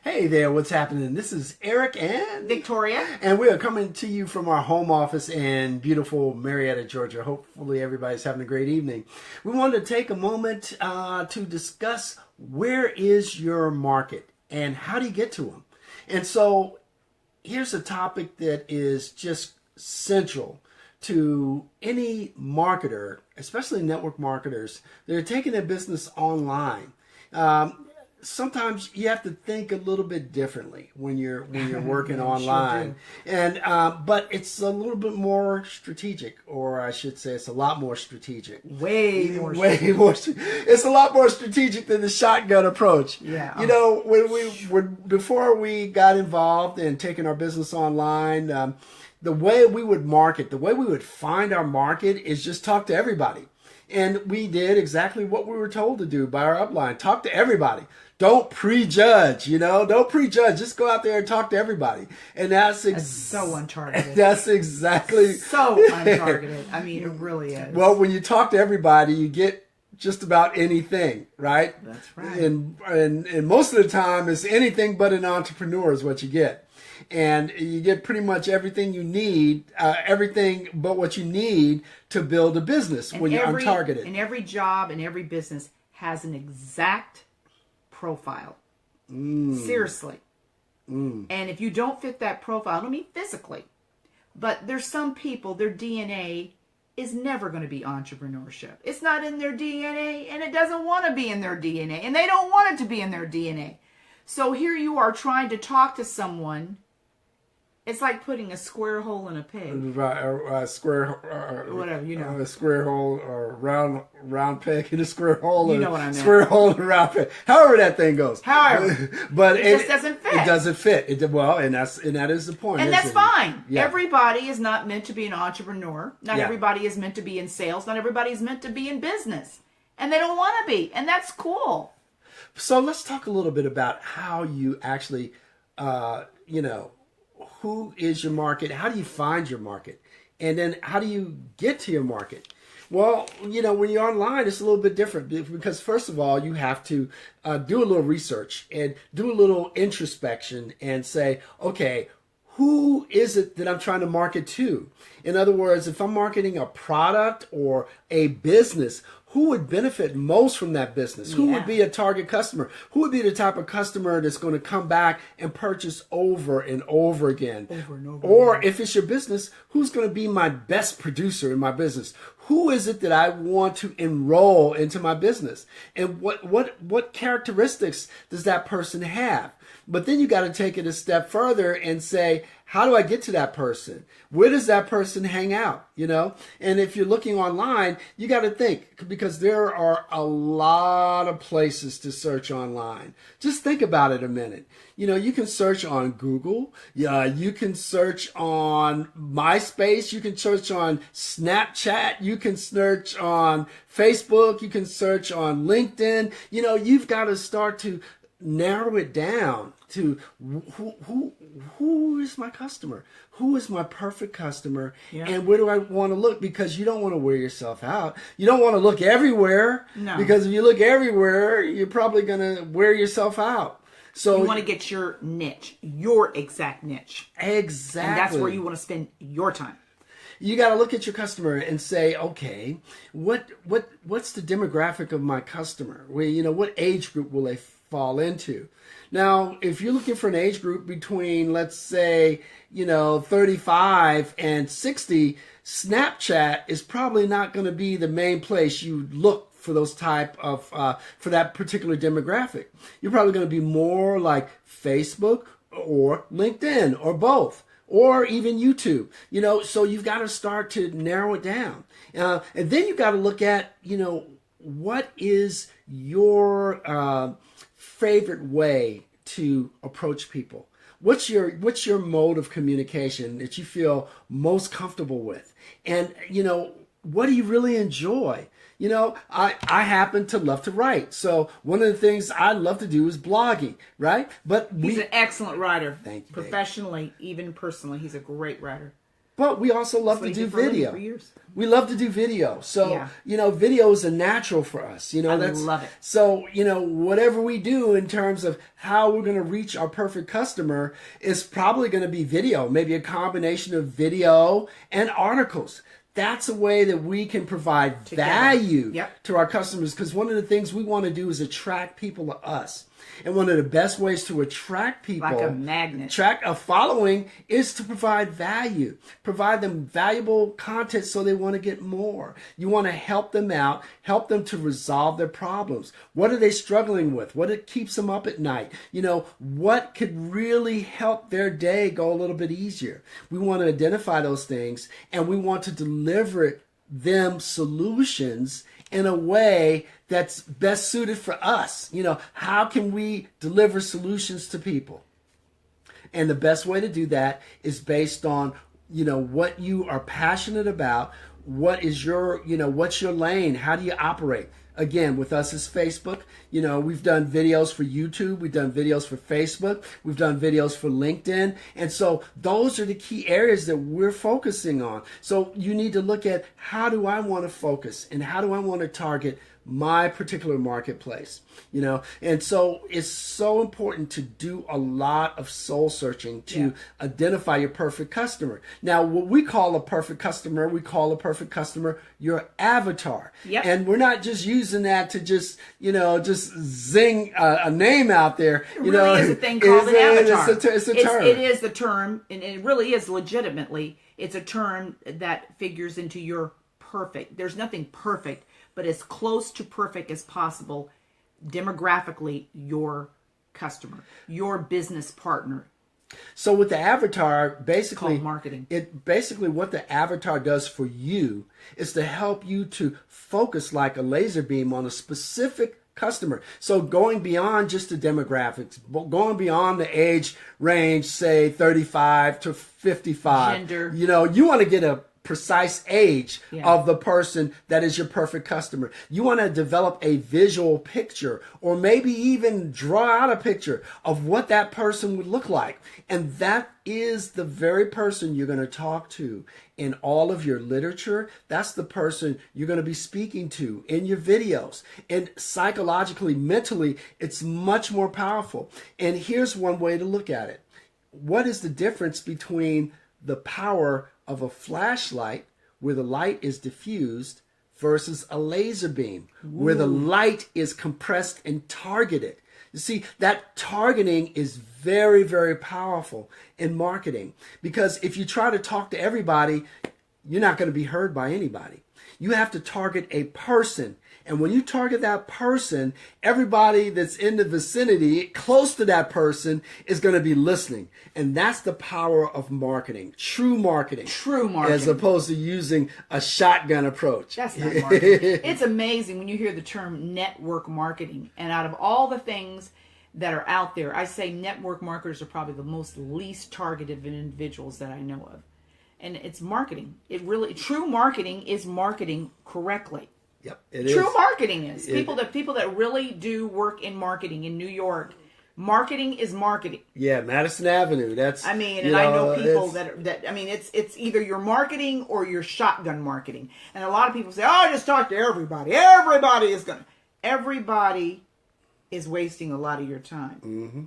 Hey there, what's happening? This is Eric and Victoria. And we are coming to you from our home office in beautiful Marietta, Georgia. Hopefully everybody's having a great evening. We wanted to take a moment to discuss where is your market and how do you get to them? And so here's a topic that is just central to any marketer, especially network marketers that are taking their business online. Sometimes you have to think a little bit differently when you're working online, and but it's a little bit more strategic, or I should say, it's a lot more strategic. Way more. It's a lot more strategic than the shotgun approach. Yeah. You know, before we got involved in taking our business online, the way we would market, the way we would find our market is just talk to everybody. And we did exactly what we were told to do by our upline. Talk to everybody. Don't prejudge, don't prejudge. Just go out there and talk to everybody. And that's so untargeted. That's exactly. So untargeted. I mean, it really is. Well, when you talk to everybody, you get just about anything, right? That's right. And most of the time, it's anything but an entrepreneur is what you get. And you get pretty much everything you need, everything but what you need to build a business when you're untargeted. And every job and every business has an exact profile. Seriously. And if you don't fit that profile, I don't mean physically, but there's some people, their DNA is never going to be entrepreneurship. It's not in their DNA, and it doesn't want to be in their DNA, and they don't want it to be in their DNA. So here you are trying to talk to someone. It's like putting a square hole in a pig. Right, a square, whatever, a square hole or round peg in a square hole. You know what I mean? Square hole and a round peg. However that thing goes. However, but it just doesn't fit. It doesn't fit. And that is the point. And that's fine. Yeah. Everybody is not meant to be an entrepreneur. Not Yeah. everybody is meant to be in sales. Not everybody is meant to be in business, and they don't want to be, and that's cool. So let's talk a little bit about how you actually, who is your market? How do you find your market? And then how do you get to your market? Well, when you're online, it's a little bit different because, first of all, you have to do a little research and do a little introspection and say, okay, who is it that I'm trying to market to? In other words, if I'm marketing a product or a business, who would benefit most from that business? Who would be a target customer? Who would be the type of customer that's going to come back and purchase over and over again? Over and over. Or if it's your business, who's going to be my best producer in my business? Who is it that I want to enroll into my business? And what characteristics does that person have? But then you got to take it a step further and say, how do I get to that person? Where does that person hang out? And if you're looking online, you got to think, because there are a lot of places to search online. Just think about it a minute. You can search on Google. You can search on MySpace. You can search on Snapchat. You can search on Facebook. You can search on LinkedIn. You've got to start to narrow it down to who is my customer? Who is my perfect customer? Yeah. And where do I want to look? Because you don't want to wear yourself out. You don't want to look everywhere. No. Because if you look everywhere, you're probably going to wear yourself out. So you want to get your niche, your exact niche. Exactly. And that's where you want to spend your time. You got to look at your customer and say, okay, what's the demographic of my customer? What age group will they fall into? Now, if you're looking for an age group between, let's say, 35 and 60, Snapchat is probably not going to be the main place you look for those type of for that particular demographic. You're probably going to be more like Facebook or LinkedIn or both, or even YouTube. So you've got to start to narrow it down, and then you've got to look at what is your favorite way to approach people. What's your mode of communication that you feel most comfortable with? And what do you really enjoy? I happen to love to write. So one of the things I love to do is blogging, right? But he's an excellent writer. Thank you. Professionally, even personally, he's a great writer. But we also love That's to what he do did for a living video. for years. We love to do video. So, Yeah. video is a natural for us. I love it. So, whatever we do in terms of how we're going to reach our perfect customer is probably going to be video, maybe a combination of video and articles. That's a way that we can provide value to our customers, because one of the things we want to do is attract people to us. And one of the best ways to attract people, like a magnet, attract a following, is to provide value. Provide them valuable content so they want to get more. You want to help them out, help them to resolve their problems. What are they struggling with? What keeps them up at night? What could really help their day go a little bit easier? We want to identify those things, and we want to deliver them solutions in a way that's best suited for us. How can we deliver solutions to people? And the best way to do that is based on, what you are passionate about. What is your, what's your lane? How do you operate? Again, with us as Facebook, we've done videos for YouTube, we've done videos for Facebook, we've done videos for LinkedIn. And so those are the key areas that we're focusing on. So you need to look at, how do I want to focus and how do I want to target my particular marketplace? And so it's so important to do a lot of soul searching to identify your perfect customer. Now, what we call a perfect customer, your avatar. Yep. And we're not just using that to just zing a name out there. It really is a thing called an avatar. It's a term. It is the term, and it really is legitimately. It's a term that figures into your perfect. There's nothing perfect, but as close to perfect as possible, demographically, your customer, your business partner. So with the avatar, basically, called marketing. What the avatar does for you is to help you to focus like a laser beam on a specific customer. So going beyond just the demographics, going beyond the age range, say 35 to 55. Gender. You want to get a precise age of the person that is your perfect customer. You want to develop a visual picture, or maybe even draw out a picture of what that person would look like. And that is the very person you're going to talk to in all of your literature. That's the person you're going to be speaking to in your videos. And psychologically, mentally, it's much more powerful. And here's one way to look at it. What is the difference between the power of a flashlight, where the light is diffused, versus a laser beam, where the light is compressed and targeted? You see, that targeting is very, very powerful in marketing, because if you try to talk to everybody, you're not going to be heard by anybody. You have to target a person. And when you target that person, everybody that's in the vicinity, close to that person, is going to be listening. And that's the power of marketing. True marketing. True marketing. As opposed to using a shotgun approach. That's not marketing. It's amazing when you hear the term network marketing. And out of all the things that are out there, I say network marketers are probably the most least targeted individuals that I know of. And it's marketing. True marketing is marketing correctly. Yep, it True is. marketing is. People that really do work in marketing in New York, marketing is marketing. Yeah, Madison Avenue. That's. I know people it's either your marketing or your shotgun marketing. And a lot of people say, "Oh, just talk to everybody. Everybody is wasting a lot of your time." Mm-hmm.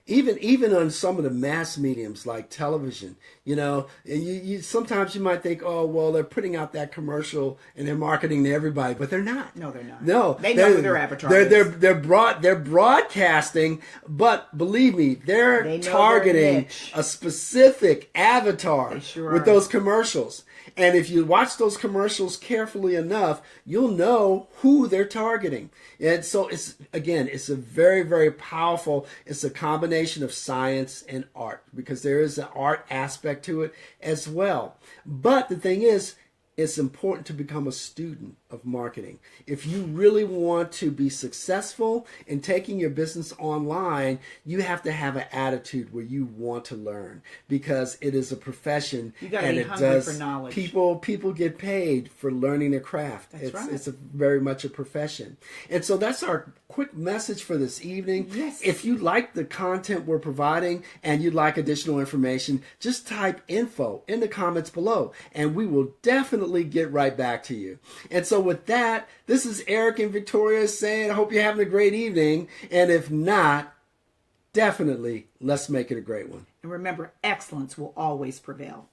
Even on some of the mass mediums like television, you sometimes you might think, oh, well, they're putting out that commercial and they're marketing to everybody, but they're not. No, they're not. No, they know who their avatar is. They're broadcasting, but believe me, they're targeting a specific avatar with those commercials. And if you watch those commercials carefully enough, you'll know who they're targeting. And so it's a very, very powerful, it's a combination of science and art, because there is an art aspect to it as well. But the thing is, it's important to become a student of marketing. If you really want to be successful in taking your business online, you have to have an attitude where you want to learn, because it is a profession. You got to and be it hungry does, for knowledge. People get paid for learning a craft. That's right. It's a very much a profession. And so that's our quick message for this evening. Yes. If you like the content we're providing and you'd like additional information, just type info in the comments below and we will definitely get right back to you. And so with that, this is Eric and Victoria saying, I hope you're having a great evening. And if not, definitely let's make it a great one. And remember, excellence will always prevail.